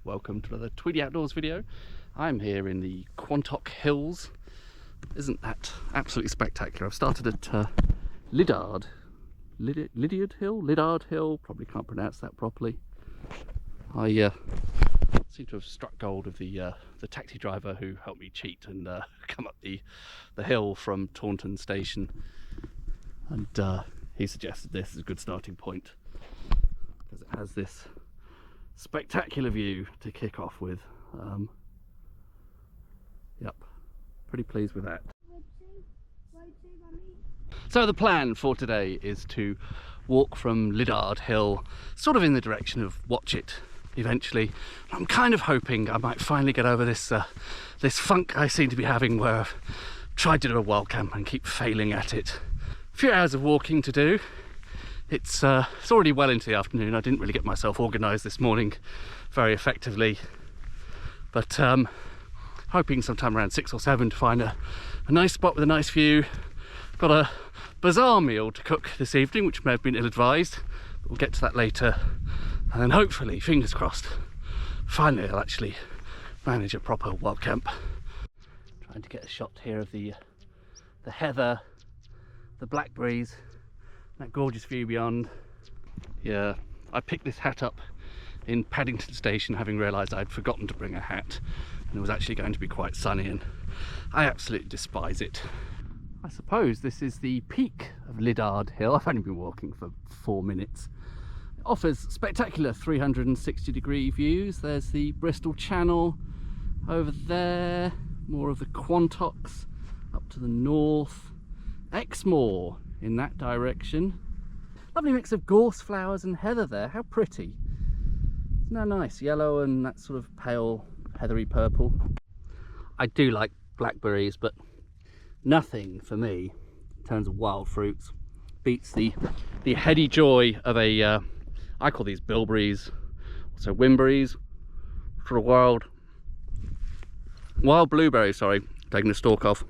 welcome to another Tweedy Outdoors video. I'm here in the Quantock Hills. Isn't that absolutely spectacular? I've started at Lydeard Hill, probably can't pronounce that properly. I seem to have struck gold of the taxi driver who helped me cheat and come up the hill from Taunton station, and he suggested this is a good starting point because it has this spectacular view to kick off with. Yep, pretty pleased with that. So the plan for today is to walk from Lydeard Hill sort of in the direction of Watchet eventually. I'm kind of hoping I might finally get over this this funk I seem to be having where I've tried to do a Walkng and keep failing at it. A few hours of walking to do. It's already well into the afternoon. I didn't really get myself organised this morning very effectively, but hoping sometime around 6 or 7 to find a nice spot with a nice view. Got a bizarre meal to cook this evening, which may have been ill-advised, but we'll get to that later. And then hopefully, fingers crossed, finally I'll actually manage a proper wild camp. Trying to get a shot here of the heather, the blackberries, that gorgeous view beyond. Yeah, I picked this hat up in Paddington Station, having realised I'd forgotten to bring a hat, and it was actually going to be quite sunny, and I absolutely despise it. I suppose this is the peak of Lydeard Hill. I've only been walking for 4 minutes. It offers spectacular 360-degree views. There's the Bristol Channel over there, more of the Quantocks up to the north, Exmoor in that direction. Lovely mix of gorse flowers and heather there. How pretty. Isn't that nice? Yellow and that sort of pale heathery purple. I do like blackberries, but nothing for me in terms of wild fruits beats the heady joy of a I call these bilberries, also wimberries, sort of wild blueberries. Sorry, taking the stalk off.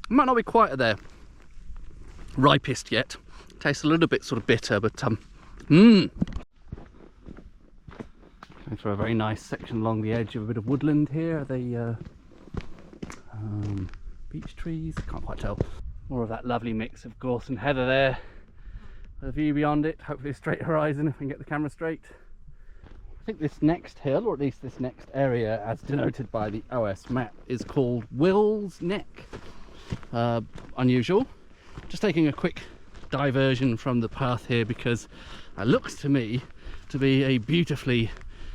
Might not be quite at their ripest yet. Tastes a little bit sort of bitter, but going through a very nice section along the edge of a bit of woodland here. The beech trees, can't quite tell. More of that lovely mix of gorse and heather there. The view beyond it, hopefully a straight horizon if I can get the camera straight. I think this next hill, or at least this next area as denoted by the OS map, is called Will's Neck. Unusual. Just taking a quick diversion from the path here because it looks to me to be a beautifully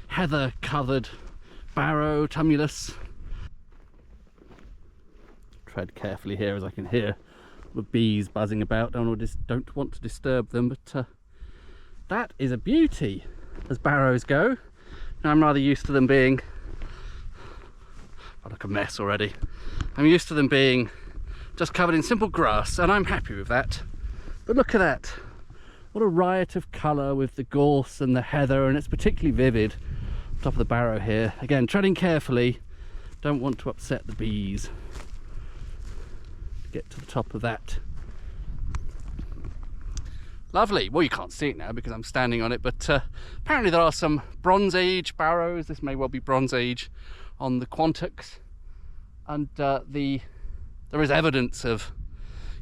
heather covered barrow tumulus. Tread carefully here as I can hear the bees buzzing about. Don't want to disturb them, but that is a beauty as barrows go. Now, I'm rather used to them being, I look a mess already. I'm used to them being just covered in simple grass, and I'm happy with that. But look at that, what a riot of colour with the gorse and the heather, and it's particularly vivid on top of the barrow here. Again, treading carefully, don't want to upset the bees. Get to the top of that. Lovely. Well, you can't see it now because I'm standing on it, but apparently there are some Bronze Age barrows. This may well be Bronze Age on the Quantocks, and there is evidence of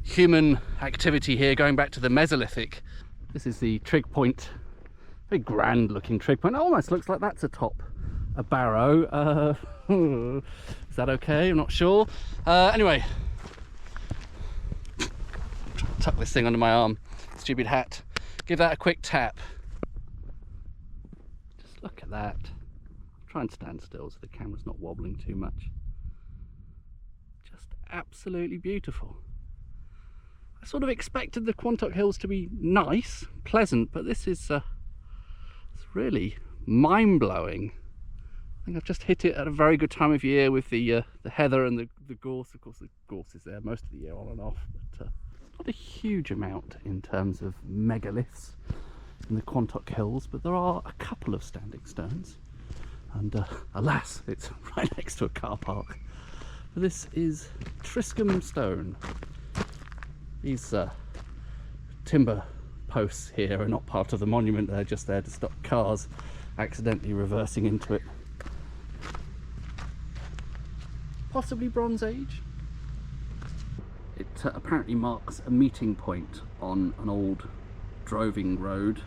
human activity here going back to the Mesolithic. This is the trig point, very grand looking trig point. It almost looks like that's atop a barrow. Is that okay? I'm not sure. Anyway, tuck this thing under my arm, stupid hat, give that a quick tap. Just look at that. Try and stand still so the camera's not wobbling too much. Just absolutely beautiful. I sort of expected the Quantock Hills to be nice, pleasant, but this is it's really mind-blowing. I think I've just hit it at a very good time of year with the heather and the gorse. Of course, the gorse is there most of the year on and off, but not a huge amount in terms of megaliths in the Quantock Hills, but there are a couple of standing stones, and alas, it's right next to a car park. But this is Triscombe stone. These timber posts here are not part of the monument, they're just there to stop cars accidentally reversing into it. possibly Bronze Age. It apparently marks a meeting point on an old droving road.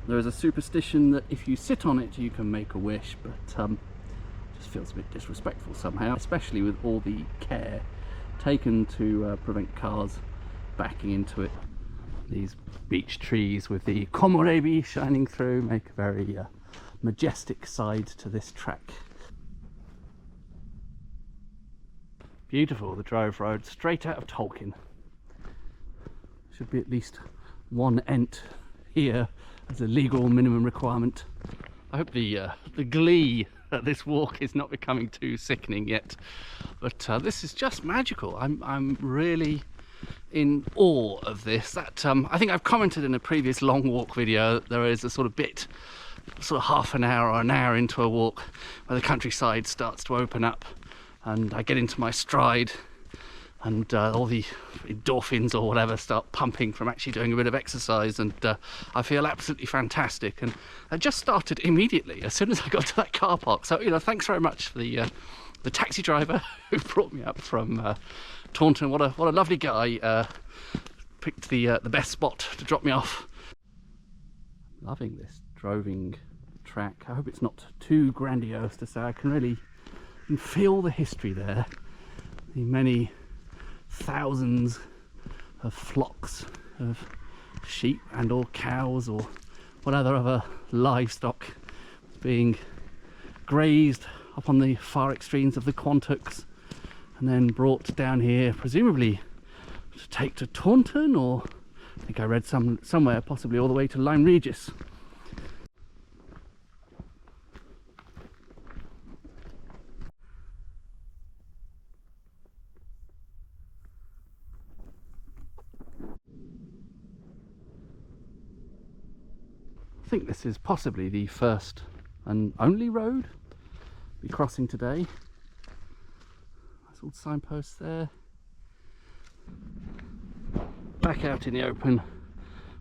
There is a superstition that if you sit on it you can make a wish, but just feels a bit disrespectful somehow, especially with all the care taken to prevent cars backing into it. These beech trees with the komorebi shining through make a very majestic side to this track. Beautiful, the drove road, straight out of Tolkien. Should be at least 1 ent here as a legal minimum requirement. I hope the glee at this walk is not becoming too sickening yet, but this is just magical. I'm really in awe of this. That I think I've commented in a previous long walk video that there is a sort of bit, sort of half an hour or an hour into a walk, where the countryside starts to open up and I get into my stride, and all the endorphins or whatever start pumping from actually doing a bit of exercise, and I feel absolutely fantastic. And I just started immediately as soon as I got to that car park. So, you know, thanks very much for the taxi driver who brought me up from Taunton. What a lovely guy. Picked the best spot to drop me off. Loving this droving track. I hope it's not too grandiose to say. I can really feel the history there. The many thousands of flocks of sheep and or cows or whatever other livestock being grazed up on the far extremes of the Quantocks and then brought down here, presumably to take to Taunton, or I think I read somewhere possibly all the way to Lyme Regis. I think this is possibly the first and only road we're crossing today. Nice old signpost there. Back out in the open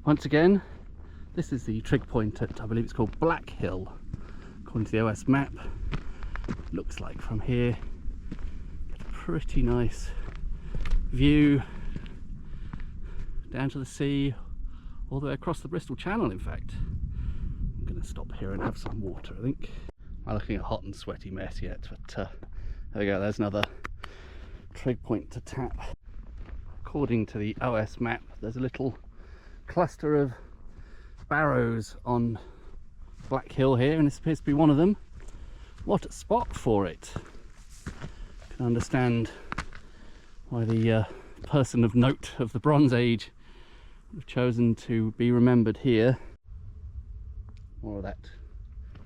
once again. This is the trig point at, I believe it's called Black Hill, according to the OS map. Looks like from here, get a pretty nice view down to the sea, all the way across the Bristol Channel, in fact. I'm going to stop here and have some water, I think. I'm looking at a hot and sweaty mess yet, but there we go, there's another trig point to tap. According to the OS map, there's a little cluster of barrows on Black Hill here, and this appears to be one of them. What a spot for it. I can understand why the person of note of the Bronze Age would have chosen to be remembered here. More of that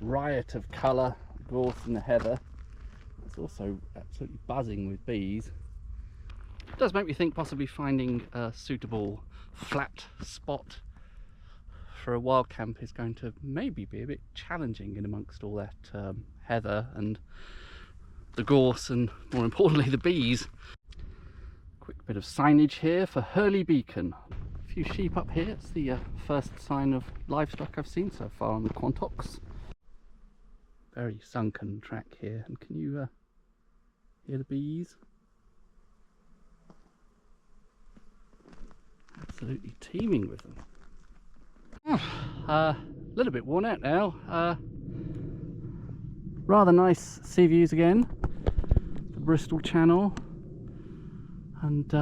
riot of colour, gorse and the heather. It's also absolutely buzzing with bees. It does make me think possibly finding a suitable flat spot for a wild camp is going to maybe be a bit challenging in amongst all that heather and the gorse and, more importantly, the bees. Quick bit of signage here for Hurley Beacon. A few sheep up here. It's the first sign of livestock I've seen so far on the Quantocks. Very sunken track here, and can you hear the bees? Absolutely teeming with them. A little bit worn out now. Rather nice sea views again. The Bristol Channel, and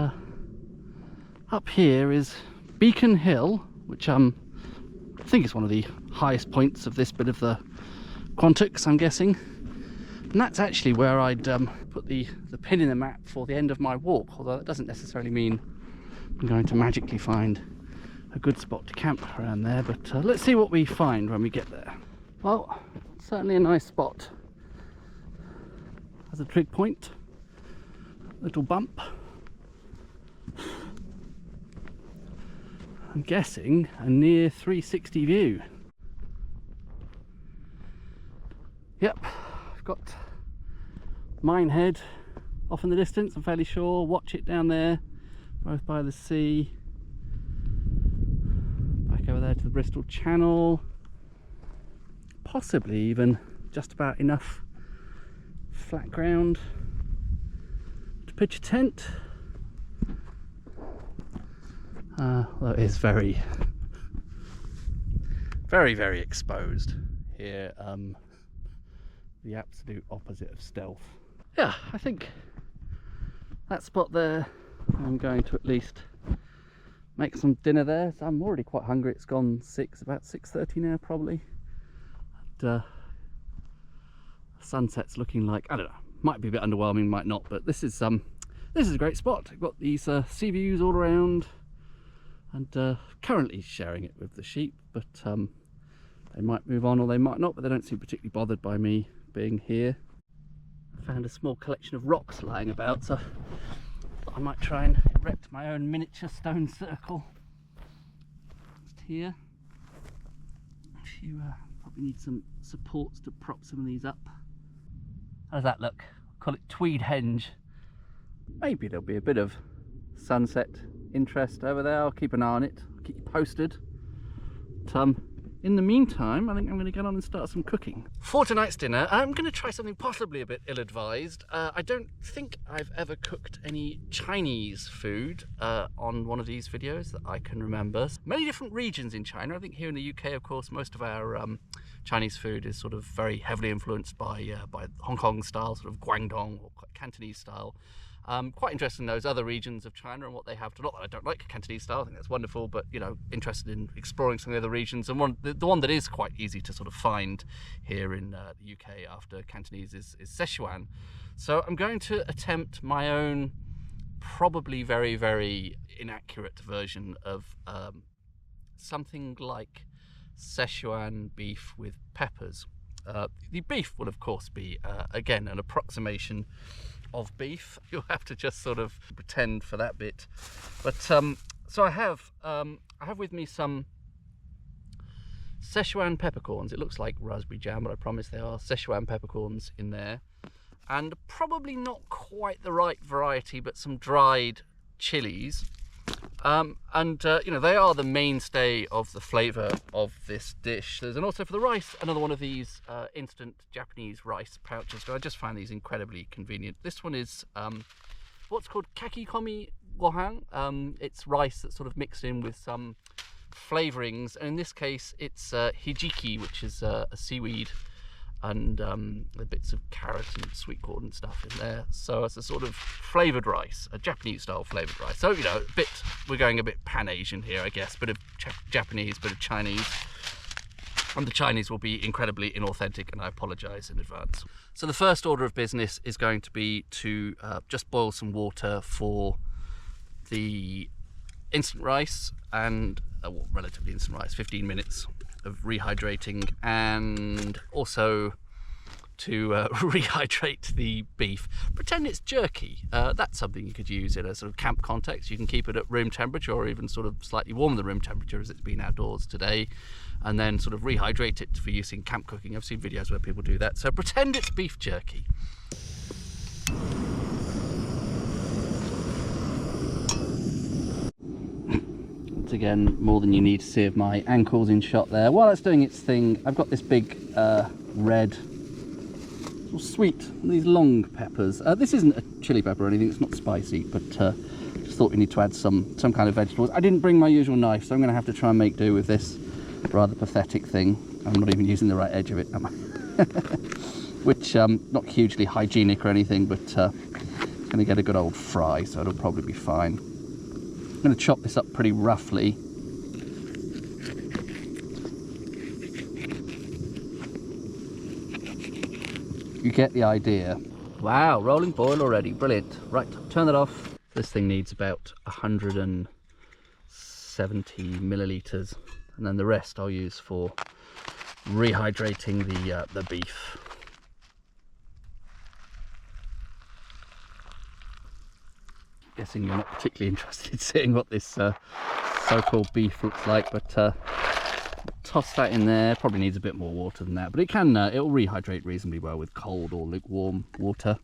up here is Beacon Hill, which I think is one of the highest points of this bit of the Quantocks, I'm guessing. And that's actually where I'd put the pin in the map for the end of my walk, although that doesn't necessarily mean I'm going to magically find a good spot to camp around there, but let's see what we find when we get there. Well, certainly a nice spot. Has a trig point, little bump. I'm guessing a near 360 view. Yep, I've got Minehead off in the distance, I'm fairly sure. Watchet down there, both by the sea. Back over there to the Bristol Channel. Possibly even just about enough flat ground pitch a tent. Well, it is very, very exposed here. The absolute opposite of stealth. Yeah, I think that spot there, I'm going to at least make some dinner there. So I'm already quite hungry. It's gone about 6:30 now probably. And, sunset's looking like, I don't know, might be a bit underwhelming, might not, but this is a great spot. I've got these sea views all around, and currently sharing it with the sheep, but they might move on or they might not, but they don't seem particularly bothered by me being here. I found a small collection of rocks lying about, so I might try and erect my own miniature stone circle just here. If you probably need some supports to prop some of these up. How does that look? Call it Tweed Henge. Maybe there'll be a bit of sunset interest over there. I'll keep an eye on it. I'll keep you posted. But, in the meantime, I think I'm going to get on and start some cooking. For tonight's dinner, I'm going to try something possibly a bit ill-advised. I don't think I've ever cooked any Chinese food on one of these videos that I can remember. Many different regions in China. I think here in the UK, of course, most of our Chinese food is sort of very heavily influenced by Hong Kong style, sort of Guangdong or Cantonese style. Quite interested in those other regions of China and what they have to. Not that I don't like Cantonese style, I think that's wonderful, but you know, interested in exploring some of the other regions. And the one that is quite easy to sort of find here in the UK after Cantonese is Szechuan. So I'm going to attempt my own, probably very, very inaccurate version of something like Szechuan beef with peppers. The beef will of course be again an approximation of beef. You'll have to just sort of pretend for that bit. But so I have with me some Szechuan peppercorns. It looks like raspberry jam, but I promise they are Szechuan peppercorns in there. And probably not quite the right variety, but some dried chilies. You know, they are the mainstay of the flavour of this dish. There's also for the rice, another one of these instant Japanese rice pouches. So I just find these incredibly convenient. This one is what's called kakikomi gohan. It's rice that's sort of mixed in with some flavourings, and in this case it's hijiki, which is a seaweed, and the bits of carrot and sweet corn and stuff in there. So it's a sort of flavoured rice, a Japanese style flavoured rice. So, you know, we're going a bit pan-Asian here, I guess. Bit of Japanese, bit of Chinese. And the Chinese will be incredibly inauthentic, and I apologise in advance. So the first order of business is going to be to just boil some water for the instant rice, and well, relatively instant rice, 15 minutes of rehydrating, and also to rehydrate the beef. Pretend it's jerky. That's something you could use in a sort of camp context. You can keep it at room temperature, or even sort of slightly warmer than room temperature as it's been outdoors today, and then sort of rehydrate it for use in camp cooking. I've seen videos where people do that. So pretend it's beef jerky. Once again, more than you need to see of my ankles in shot there. While it's doing its thing, I've got this big red, sweet, these long peppers. This isn't a chili pepper or anything, it's not spicy, but just thought we need to add some kind of vegetables. I didn't bring my usual knife, so I'm going to have to try and make do with this rather pathetic thing. I'm not even using the right edge of it, am I? Which, not hugely hygienic or anything, but it's going to get a good old fry, so it'll probably be fine. I'm going to chop this up pretty roughly. You get the idea. Wow, rolling boil already, brilliant. Right, turn that off. This thing needs about 170 millilitres, and then the rest I'll use for rehydrating the beef. Guessing you're not particularly interested in seeing what this so-called beef looks like, but toss that in there. Probably needs a bit more water than that, but it'll rehydrate reasonably well with cold or lukewarm water.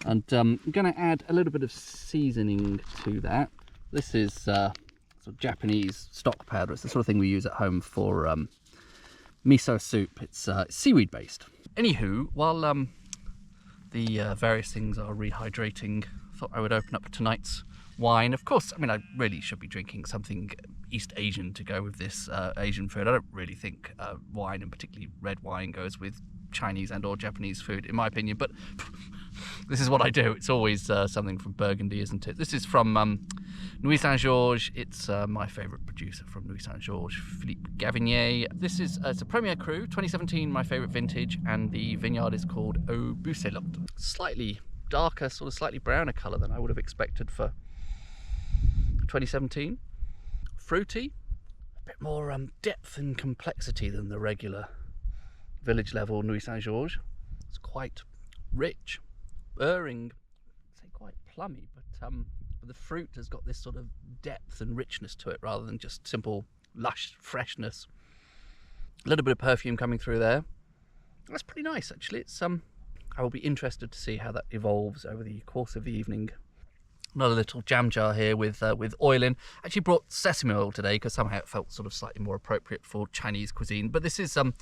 And I'm going to add a little bit of seasoning to that. This is sort of Japanese stock powder. It's the sort of thing we use at home for miso soup. It's seaweed based. Anywho, while the various things are rehydrating thought I would open up tonight's wine. Of course, I mean, I really should be drinking something East Asian to go with this Asian food. I don't really think wine, and particularly red wine, goes with Chinese and or Japanese food, in my opinion, but this is what I do. It's always something from Burgundy, isn't it? This is from Nuit Saint-Georges. It's my favourite producer from Nuit Saint-Georges, Philippe Gavinier. This is it's a Premier Cru, 2017, my favourite vintage, and the vineyard is called Au Bucelot. Slightly darker, sort of slightly browner colour than I would have expected for 2017. Fruity, a bit more depth and complexity than the regular village level Nuit Saint-Georges. It's quite rich, I'd say quite plummy, but the fruit has got this sort of depth and richness to it rather than just simple lush freshness. A little bit of perfume coming through there. That's pretty nice, actually. It's I will be interested to see how that evolves over the course of the evening. Another little jam jar here with oil in. Actually brought sesame oil today because somehow it felt sort of slightly more appropriate for Chinese cuisine. But this isn't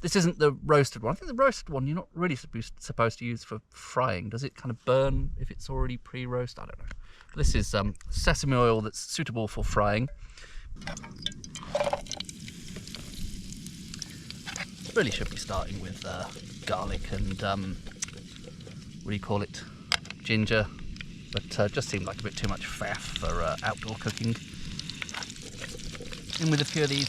the roasted one. I think the roasted one you're not really supposed to use for frying. Does it kind of burn if it's already pre-roast? I don't know. But this is sesame oil that's suitable for frying. Really should be starting with garlic and what do you call it? Ginger. But just seemed like a bit too much faff for outdoor cooking. In with a few of these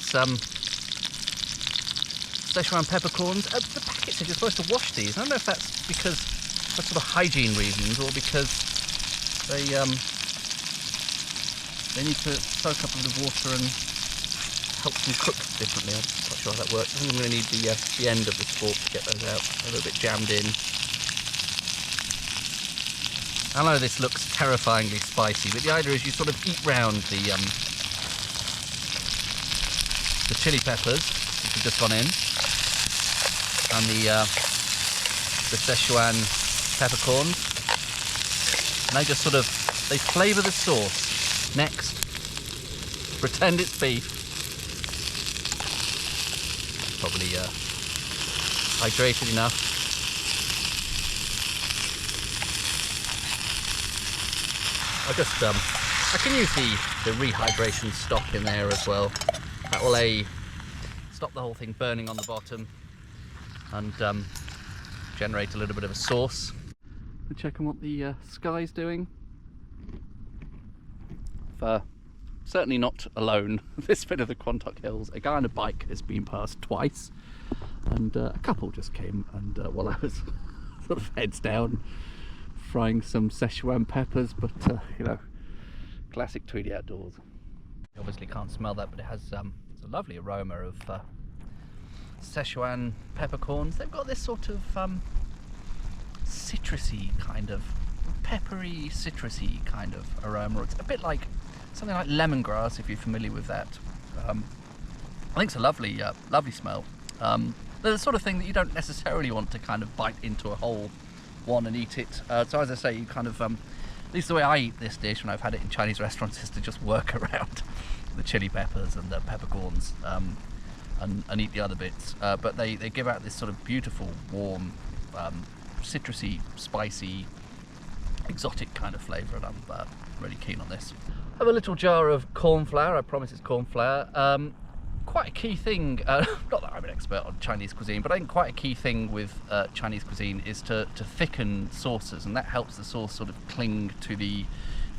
Szechuan peppercorns. The packets are just supposed to wash these. I don't know if that's because for sort of hygiene reasons or because they need to soak up a bit of water and help them cook differently. I'm not quite sure how that works. I think I'm going to need the end of the fork to get those out. A little bit jammed in. I know this looks terrifyingly spicy, but the idea is you sort of eat round the chili peppers, which have just gone in, and the Szechuan peppercorns, and they just sort of, they flavour the sauce. Next, pretend it's beef. Probably hydrated enough. I can use the rehydration stock in there as well. That will stop the whole thing burning on the bottom and generate a little bit of a sauce. We're checking what the sky's doing. Certainly not alone. This bit of the Quantock Hills, a guy on a bike has been past twice, and a couple just came, and while I was sort of heads down frying some Szechuan peppers, but you know, classic Tweedy outdoors. You obviously can't smell that, but it has it's a lovely aroma of Szechuan peppercorns. They've got this sort of citrusy kind of, peppery citrusy kind of aroma. It's a bit like something like lemongrass, if you're familiar with that. I think it's a lovely smell. They're the sort of thing that you don't necessarily want to kind of bite into a whole one and eat it. So as I say, you kind of, at least the way I eat this dish when I've had it in Chinese restaurants is to just work around the chili peppers and the peppercorns and eat the other bits. But they give out this sort of beautiful, warm, citrusy, spicy, exotic kind of flavour, and I'm really keen on this. I have a little jar of corn flour. I promise it's corn flour. Quite a key thing, not that I'm an expert on Chinese cuisine, but I think quite a key thing with Chinese cuisine is to thicken sauces, and that helps the sauce sort of cling to the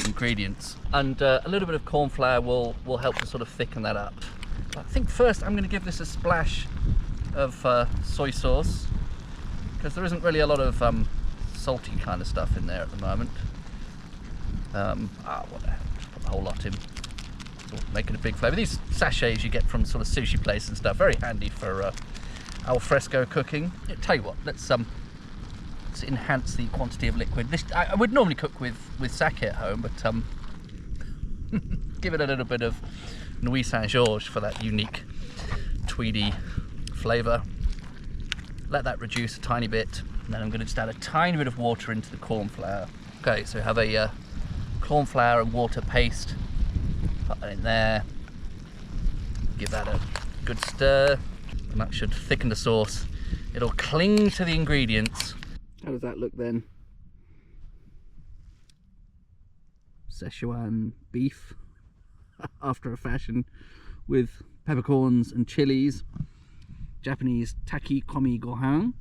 ingredients. And a little bit of corn flour will help to sort of thicken that up. I think first I'm going to give this a splash of soy sauce, because there isn't really a lot of salty kind of stuff in there at the moment. What the hell, just put the whole lot in. Making a big flavour. These sachets you get from sort of sushi places and stuff, very handy for al fresco cooking. Tell you what, let's enhance the quantity of liquid. This I would normally cook with sake at home, but give it a little bit of Nuit Saint-Georges for that unique tweedy flavour. Let that reduce a tiny bit, and then I'm going to just add a tiny bit of water into the corn flour. Okay, so have a corn flour and water paste. Put that in there, give that a good stir, and that should thicken the sauce. It'll cling to the ingredients. How does that look then? Szechuan beef after a fashion, with peppercorns and chilies, Japanese Takikomi Gohan,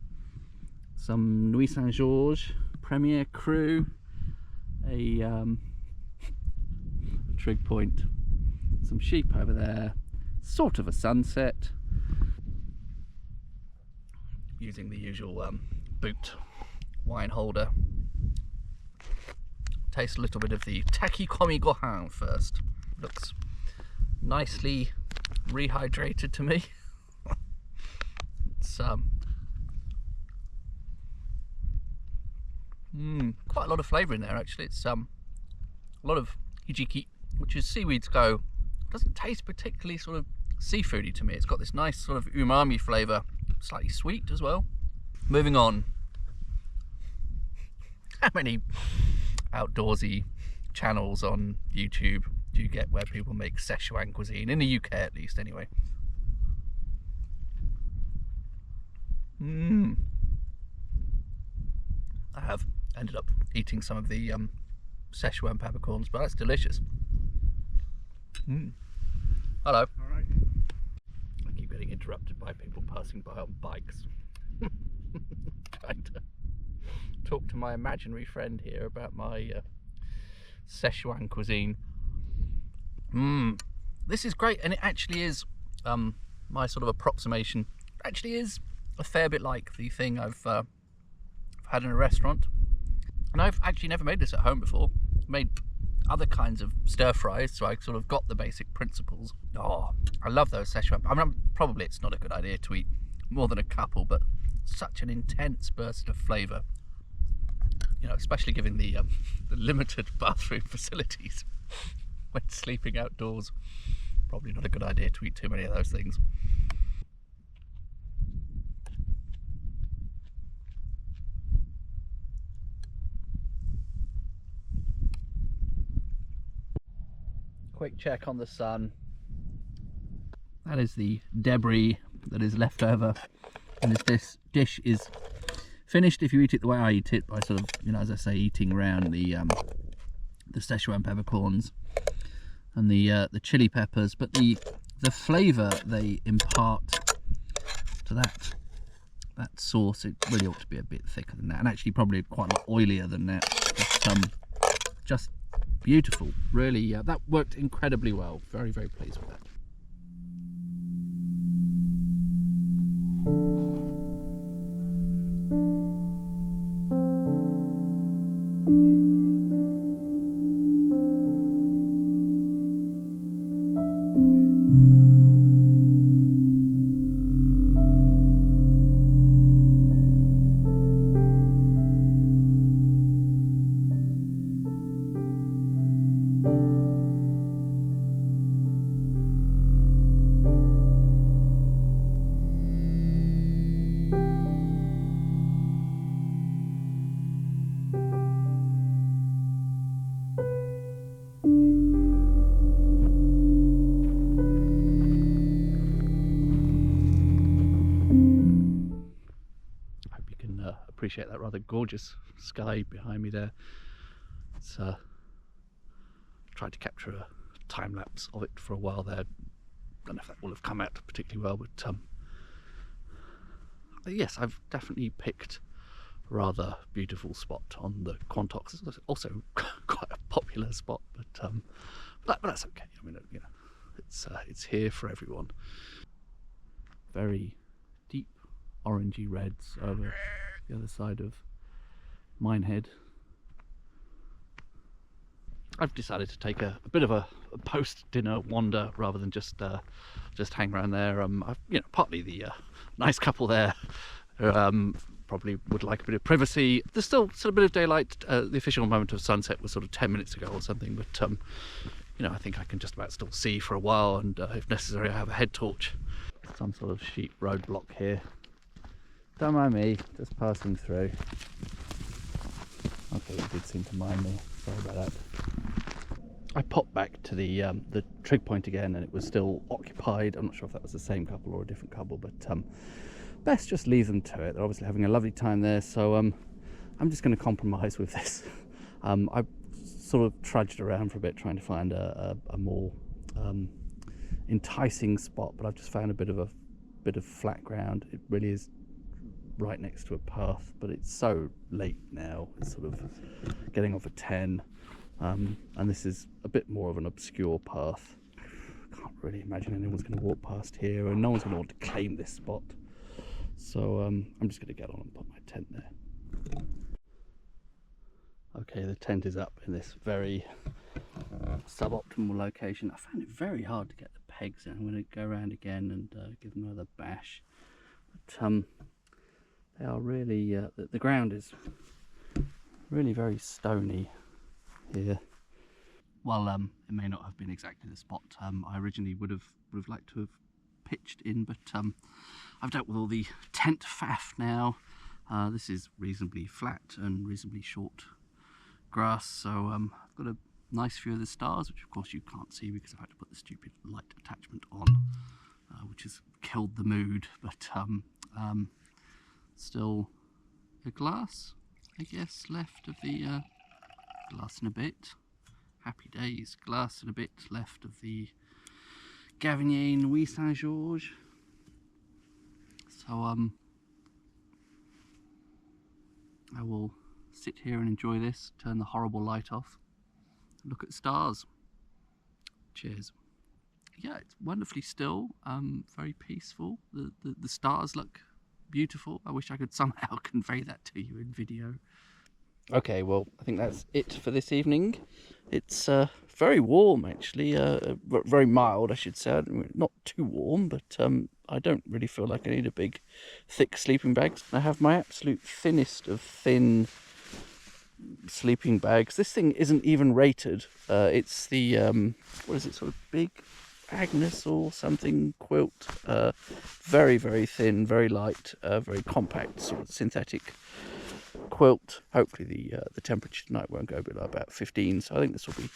some Nuit Saint-Georges Premier Cru, a trig point, some sheep over there, sort of a sunset, using the usual boot wine holder. Taste a little bit of the Takikomi Gohan first. Looks nicely rehydrated to me. It's quite a lot of flavour in there actually. It's a lot of hijiki, which is seaweeds go. Doesn't taste particularly sort of seafoody to me. It's got this nice sort of umami flavour, slightly sweet as well. Moving on. How many outdoorsy channels on YouTube do you get where people make Szechuan cuisine? In the UK at least, anyway. I have ended up eating some of the Szechuan peppercorns, but that's delicious. Hello. All right. I keep getting interrupted by people passing by on bikes. Trying to talk to my imaginary friend here about my Szechuan cuisine. This is great, and it actually is my sort of approximation. It actually is a fair bit like the thing I've had in a restaurant, and I've actually never made this at home before. Made other kinds of stir fries, so I sort of got the basic principles. Oh, I love those Szechuan. I mean, probably it's not a good idea to eat more than a couple, but such an intense burst of flavour. You know, especially given the limited bathroom facilities when sleeping outdoors. Probably not a good idea to eat too many of those things. Quick check on the sun. That is the debris that is left over, and this dish is finished if you eat it the way I eat it, by sort of, you know, as I say, eating around the Szechuan peppercorns and the chili peppers, but the flavour they impart to that sauce, it really ought to be a bit thicker than that, and actually probably quite a lot oilier than that. But, just beautiful, really. That worked incredibly well. Very, very pleased with that. Appreciate that rather gorgeous sky behind me there. It's tried to capture a time lapse of it for a while there. Don't know if that will have come out particularly well, but yes, I've definitely picked a rather beautiful spot on the Quantock. It's also quite a popular spot, but that's okay. I mean, you know, it's here for everyone. Very deep orangey reds over the other side of Minehead. I've decided to take a bit of a post-dinner wander rather than just hang around there. I've, you know, partly the nice couple there probably would like a bit of privacy. There's still sort of a bit of daylight. The official moment of sunset was sort of 10 minutes ago or something, but you know, I think I can just about still see for a while, and if necessary I have a head torch. Some sort of sheep roadblock here. Don't mind me, just passing through. Okay, you did seem to mind me. Sorry about that. I popped back to the trig point again, and it was still occupied. I'm not sure if that was the same couple or a different couple, but best just leave them to it. They're obviously having a lovely time there, so I'm just going to compromise with this. I sort of trudged around for a bit trying to find a more enticing spot, but I've just found a bit of flat ground. It really is right next to a path, but it's so late now. It's sort of getting off at 10, and this is a bit more of an obscure path. I can't really imagine anyone's going to walk past here, and no one's going to want to claim this spot. So I'm just going to get on and put my tent there. Okay, the tent is up in this very suboptimal location. I found it very hard to get the pegs in. I'm going to go around again and give them another bash. But they are really, the ground is really very stony here. Well, it may not have been exactly the spot I originally would have liked to have pitched in, but I've dealt with all the tent faff now. This is reasonably flat and reasonably short grass, so I've got a nice view of the stars, which of course you can't see because I've had to put the stupid light attachment on, which has killed the mood, but still a glass, I guess, left of the glass and a bit. Happy days. Glass and a bit left of the Gavinier Nuit Saint-Georges. So I will sit here and enjoy this, turn the horrible light off, look at the stars. Cheers. Yeah, it's wonderfully still, very peaceful. The stars look beautiful. I wish I could somehow convey that to you in video. Okay, well, I think that's it for this evening. It's very warm, actually, very mild, I should say. Not too warm, but I don't really feel like I need a big, thick sleeping bag. I have my absolute thinnest of thin sleeping bags. This thing isn't even rated. It's the, what is it, sort of Big Agnes or something quilt. Very, very thin, very light, very compact, sort of synthetic quilt. Hopefully the temperature tonight won't go below about 15, so I think this will be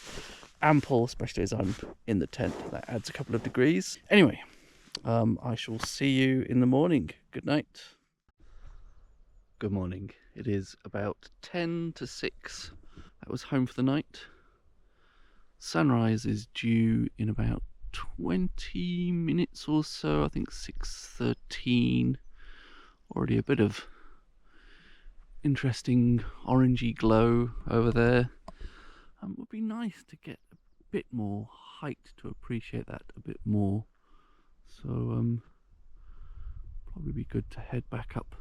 ample, especially as I'm in the tent. That adds a couple of degrees. Anyway, I shall see you in the morning. Good night. Good morning. It is about 10 to 6. I was home for the night. Sunrise is due in about 20 minutes or so. I think 6:13. Already a bit of interesting orangey glow over there. It would be nice to get a bit more height to appreciate that a bit more. So probably be good to head back up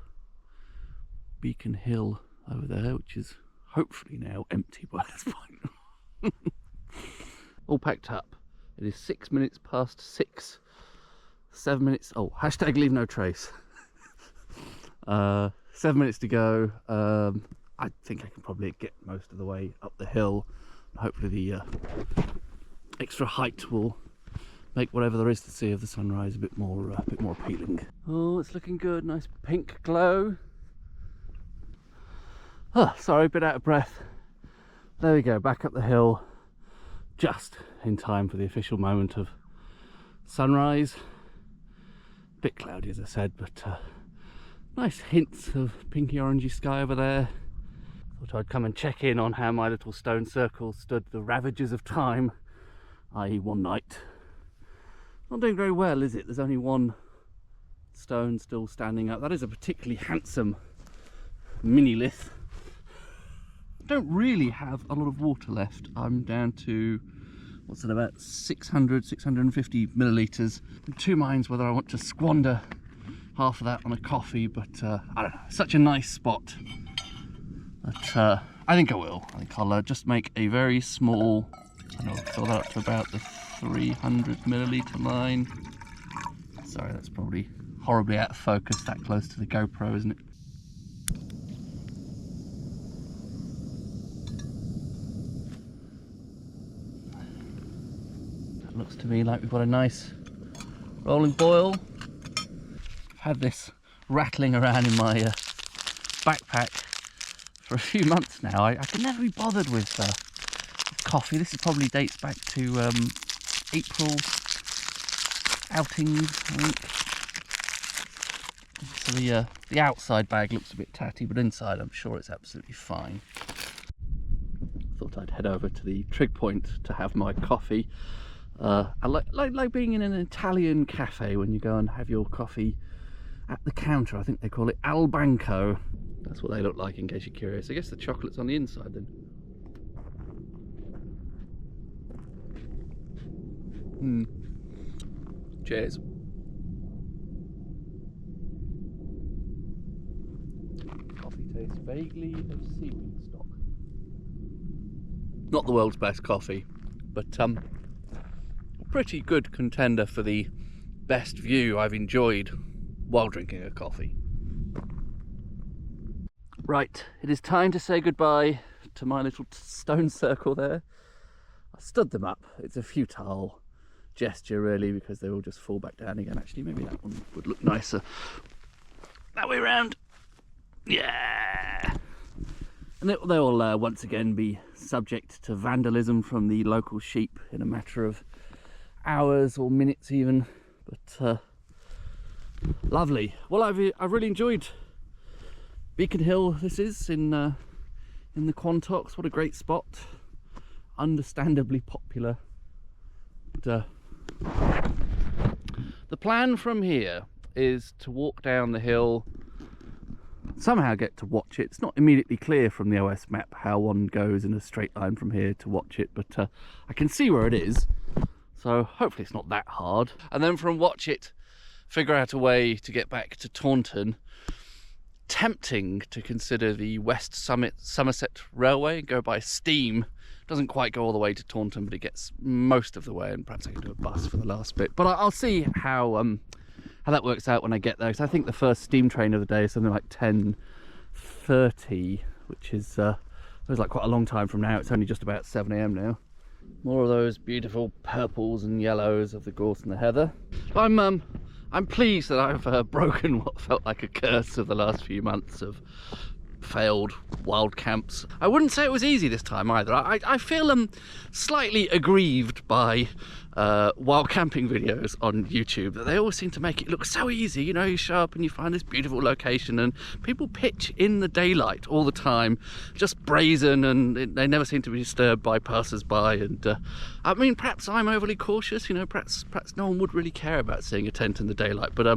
Beacon Hill over there, which is hopefully now empty by this point. All packed up. It is 6 minutes past 6. 7 minutes. Oh, hashtag leave no trace. 7 minutes to go. I think I can probably get most of the way up the hill. Hopefully the extra height will make whatever there is to see of the sunrise a bit more appealing. Oh, it's looking good. Nice pink glow. Oh, sorry, a bit out of breath. There we go, back up the hill, just in time for the official moment of sunrise. A bit cloudy, as I said, but nice hints of pinky orangey sky over there. Thought I'd come and check in on how my little stone circle stood the ravages of time, i.e. one night. Not doing very well, is it? There's only one stone still standing up. That is a particularly handsome mini lith. Don't really have a lot of water left. I'm down to, what's it, about 650 millilitres. I'm in two minds whether I want to squander half of that on a coffee, but I don't know, such a nice spot. But I think I will. I think I'll just make a very small, I don't know, fill that up to about the 300 millilitre line. Sorry, that's probably horribly out of focus that close to the GoPro, isn't it? Looks to me like we've got a nice rolling boil. I've had this rattling around in my backpack for a few months now. I can never be bothered with coffee. This probably dates back to April outings, I think. So the outside bag looks a bit tatty, but inside I'm sure it's absolutely fine. Thought thought I'd head over to the trig point to have my coffee. I like being in an Italian cafe when you go and have your coffee at the counter. I think they call it al banco. That's what they look like, in case you're curious. I guess the chocolate's on the inside then. Cheers. Coffee tastes vaguely of seaweed stock. Not the world's best coffee, but a pretty good contender for the best view I've enjoyed while drinking a coffee. Right, it is time to say goodbye to my little stone circle there. I stood them up. It's a futile gesture really, because they all just fall back down again. Actually, maybe that one would look nicer that way around. Yeah. And they'll once again be subject to vandalism from the local sheep in a matter of hours or minutes even. But lovely. Well, I've really enjoyed Beacon Hill. This is in the Quantocks. What a great spot. Understandably popular. And, the plan from here is to walk down the hill, somehow get to Watchet. It's not immediately clear from the OS map how one goes in a straight line from here to Watchet, but I can see where it is, so hopefully it's not that hard. And then from Watchet, figure out a way to get back to Taunton. Tempting to consider the West Somerset Railway, go by steam. Doesn't quite go all the way to Taunton, but it gets most of the way, and perhaps I can do a bus for the last bit. But I'll see how that works out when I get there, because I think the first steam train of the day is something like 10:30, which is feels like quite a long time from now. It's only just about 7 AM now. More of those beautiful purples and yellows of the gorse and the heather. I'm pleased that I've broken what felt like a curse of the last few months of failed wild camps. I wouldn't say it was easy this time either. I feel slightly aggrieved by wild camping videos on YouTube, that they always seem to make it look so easy. You know, you show up and you find this beautiful location and people pitch in the daylight all the time, just brazen, and they never seem to be disturbed by passers-by. And I mean, perhaps I'm overly cautious, you know, perhaps no one would really care about seeing a tent in the daylight, but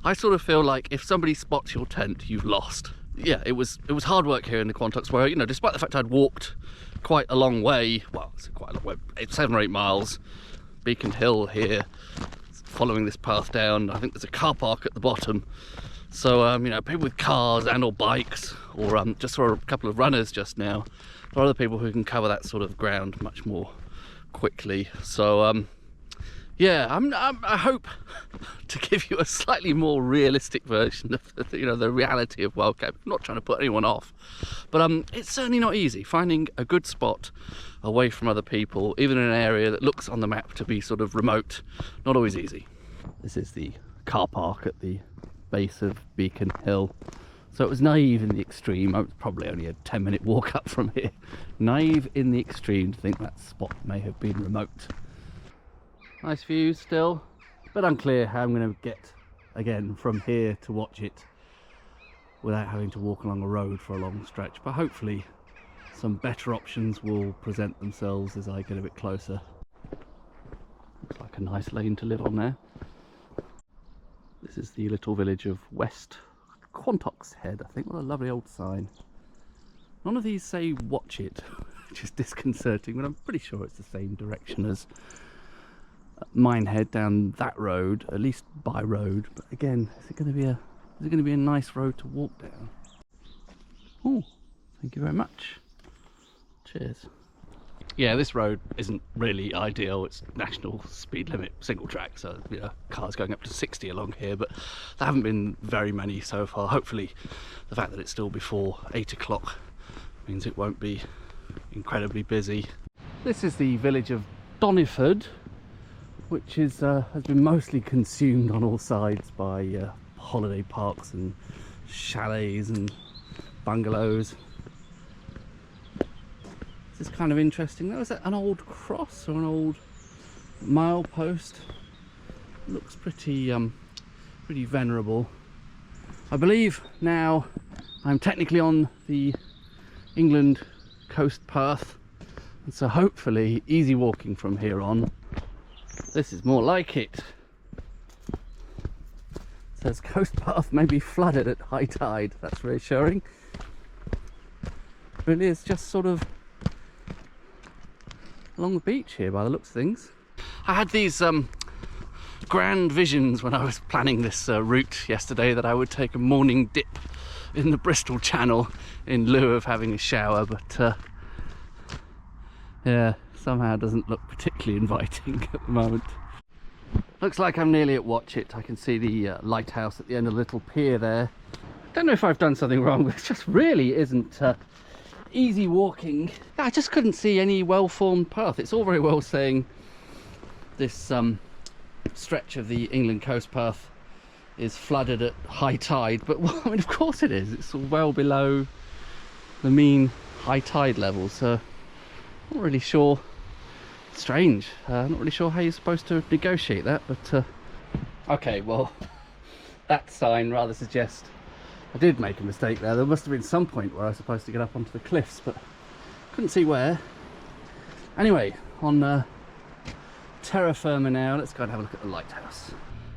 I sort of feel like if somebody spots your tent, you've lost. Yeah, it was hard work here in the Quantocks, where, you know, despite the fact I'd walked quite a long way, well, it's quite a long way, 7 or 8 miles, Beacon Hill here, following this path down. I think there's a car park at the bottom, so you know, people with cars and or bikes, or just saw a couple of runners just now. There are other people who can cover that sort of ground much more quickly. So yeah, I hope to give you a slightly more realistic version of the reality of wild camp. I'm not trying to put anyone off, but it's certainly not easy finding a good spot away from other people, even in an area that looks on the map to be sort of remote. Not always easy. This is the car park at the base of Beacon Hill. So it was naive in the extreme. I was probably only a 10-minute walk up from here. Naive in the extreme to think that spot may have been remote. Nice views still, but unclear how I'm going to get again from here to Watchet without having to walk along a road for a long stretch. But hopefully some better options will present themselves as I get a bit closer. Looks like a nice lane to live on there. This is the little village of West Quantock's Head, I think. What a lovely old sign. None of these say Watchet, which is disconcerting, but I'm pretty sure it's the same direction as Minehead down that road, at least by road. But again, is it going to be a nice road to walk down? Oh, thank you very much. Cheers. Yeah, this road isn't really ideal. It's national speed limit, single track, so you know, cars going up to 60 along here, but there haven't been very many so far. Hopefully the fact that it's still before 8 o'clock means it won't be incredibly busy. This is the village of Doniford, which is has been mostly consumed on all sides by holiday parks and chalets and bungalows. This is kind of interesting. That was an old cross or an old milepost. Looks pretty pretty venerable. I believe now I'm technically on the England coast path, And so hopefully easy walking from here on. This is more like it. It says coast path may be flooded at high tide. That's reassuring. Really is just sort of along the beach here by the looks of things. I had these grand visions when I was planning this route yesterday that I would take a morning dip in the Bristol Channel in lieu of having a shower, but yeah, somehow doesn't look particularly inviting at the moment. Looks like I'm nearly at Watchet. I can see the lighthouse at the end of the little pier there. Don't know if I've done something wrong, but it just really isn't easy walking. I just couldn't see any well-formed path. It's all very well saying this stretch of the England coast path is flooded at high tide, but well, I mean, of course it is. It's well below the mean high tide level, so not really sure. Strange. Not really sure how you're supposed to negotiate that, but okay, well, that sign rather suggests I did make a mistake there. There must have been some point where I was supposed to get up onto the cliffs, but couldn't see where. Anyway, on terra firma now, let's go and have a look at the lighthouse.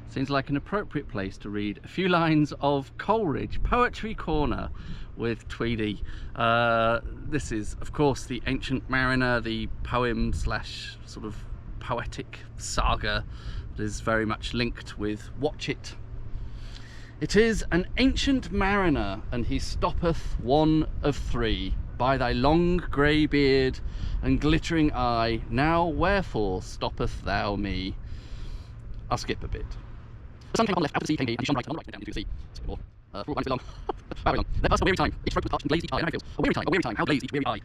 Seems like an appropriate place to read a few lines of Coleridge Poetry Corner with Tweedy. This is, of course, the Ancient Mariner, the poem slash sort of poetic saga that is very much linked with Watchet. It is an ancient mariner, and he stoppeth one of three. By thy long grey beard and glittering eye, now wherefore stoppeth thou me? I'll skip a bit. The sun came on the left, out of the sea came he, and he shone right on the right, down into the sea. Skip more. Full lines long. Very long. There passed a weary time, each throat was touched and glazed each eye. And I feel a weary time, how glazed each weary eye.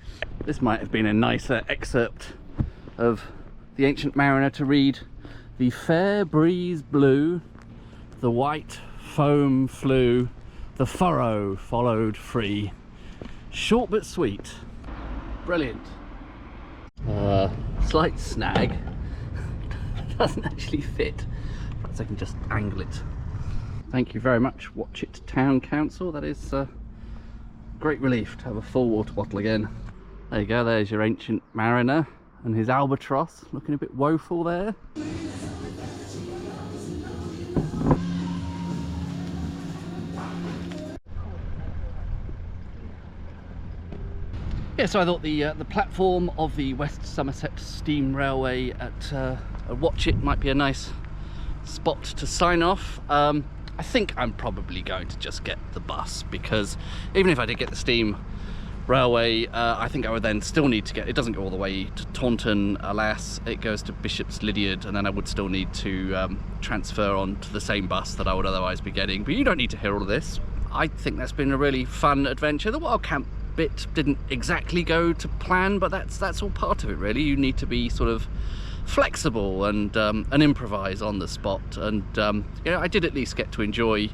This might have been a nicer excerpt of the Ancient Mariner to read. The fair breeze blew, the white foam flew, the furrow followed free. Short but sweet. Brilliant. Slight snag. Doesn't actually fit. Perhaps I can just angle it. Thank you very much, Watchet Town Council. That is great relief to have a full water bottle again. There you go, there's your Ancient Mariner and his albatross, looking a bit woeful there. Yeah, so I thought the platform of the West Somerset Steam Railway at Watchet might be a nice spot to sign off. I think I'm probably going to just get the bus, because even if I did get the steam railway, I think I would then still need to get, it doesn't go all the way to Taunton, alas, it goes to Bishop's Lydeard, and then I would still need to transfer on to the same bus that I would otherwise be getting. But you don't need to hear all of this. I think that's been a really fun adventure. The Wild Camp bit didn't exactly go to plan, but that's all part of it, really. You need to be sort of flexible and improvise on the spot, and you know, I did at least get to enjoy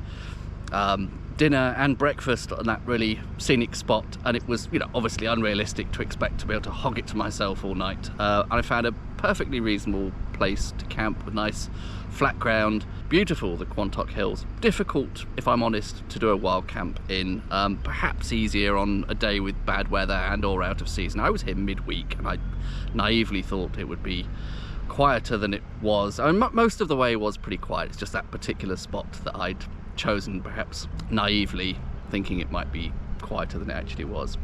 dinner and breakfast on that really scenic spot, and it was, you know, obviously unrealistic to expect to be able to hog it to myself all night, and I found a perfectly reasonable place to camp with nice flat ground. Beautiful, the Quantock Hills. Difficult, if I'm honest, to do a wild camp in. Perhaps easier on a day with bad weather and or out of season. I was here midweek and I naively thought it would be quieter than it was. I mean, most of the way was pretty quiet. It's just that particular spot that I'd chosen, perhaps naively, thinking it might be quieter than it actually was.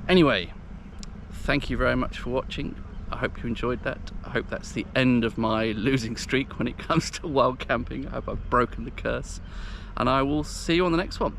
Anyway, thank you very much for watching. I hope you enjoyed that. I hope that's the end of my losing streak when it comes to wild camping. I hope I've broken the curse, and I will see you on the next one.